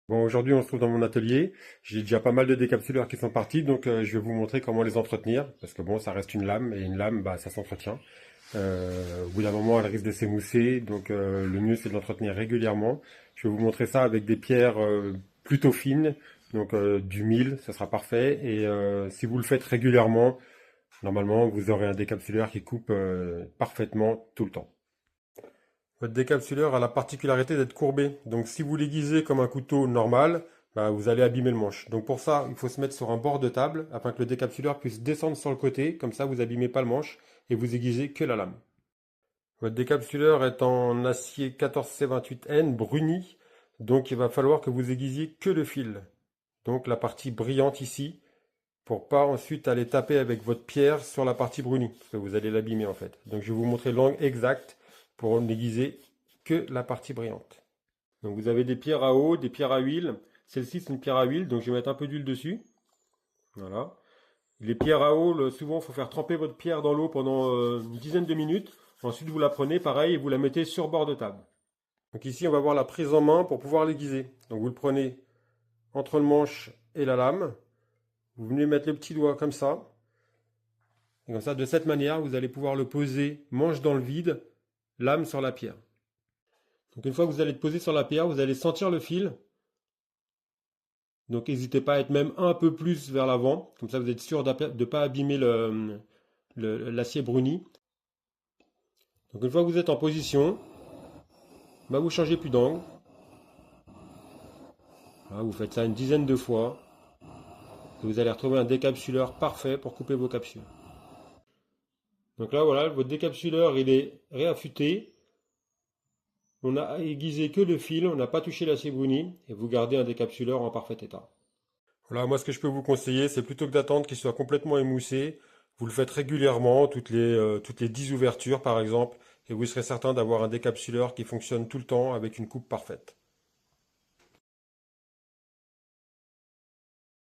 Bon, aujourd'hui, on se trouve dans mon atelier. J'ai déjà pas mal de décapsuleurs qui sont partis, donc je vais vous montrer comment les entretenir. Parce que bon, ça reste une lame, et une lame, bah, ça s'entretient. Au bout d'un moment, elle risque de s'émousser, donc le mieux, c'est de l'entretenir régulièrement. Je vais vous montrer ça avec des pierres plutôt fines, donc du 1000, ça sera parfait. Et si vous le faites régulièrement, normalement, vous aurez un décapsuleur qui coupe parfaitement tout le temps. Votre décapsuleur a la particularité d'être courbé. Donc si vous l'aiguisez comme un couteau normal, bah, vous allez abîmer le manche. Donc pour ça, il faut se mettre sur un bord de table afin que le décapsuleur puisse descendre sur le côté. Comme ça, vous abîmez pas le manche et vous aiguisez que la lame. Votre décapsuleur est en acier 14C28N bruni. Donc il va falloir que vous aiguisiez que le fil. Donc la partie brillante ici, pour pas ensuite aller taper avec votre pierre sur la partie brunie, parce que vous allez l'abîmer en fait. Donc je vais vous montrer l'angle exact pour n'aiguiser que la partie brillante. Donc vous avez des pierres à eau, des pierres à huile. Celle-ci c'est une pierre à huile, donc je vais mettre un peu d'huile dessus. Voilà. Les pierres à eau, souvent il faut faire tremper votre pierre dans l'eau pendant une dizaine de minutes. Ensuite vous la prenez pareil et vous la mettez sur bord de table. Donc ici on va voir la prise en main pour pouvoir l'aiguiser. Donc vous le prenez entre le manche et la lame. Vous venez mettre le petit doigt comme ça. Et comme ça, de cette manière, vous allez pouvoir le poser manche dans le vide, lame sur la pierre. Donc une fois que vous allez le poser sur la pierre, vous allez sentir le fil. Donc n'hésitez pas à être même un peu plus vers l'avant. Comme ça, vous êtes sûr de ne pas abîmer l'acier bruni. Donc une fois que vous êtes en position, bah, vous changez plus d'angle. Voilà, vous faites ça une dizaine de fois. Et vous allez retrouver un décapsuleur parfait pour couper vos capsules. Donc là, voilà, votre décapsuleur, il est réaffûté. On a aiguisé que le fil, on n'a pas touché l'acier bruni, et vous gardez un décapsuleur en parfait état. Voilà, moi ce que je peux vous conseiller, c'est plutôt que d'attendre qu'il soit complètement émoussé, vous le faites régulièrement, toutes les 10 ouvertures par exemple, et vous serez certain d'avoir un décapsuleur qui fonctionne tout le temps avec une coupe parfaite.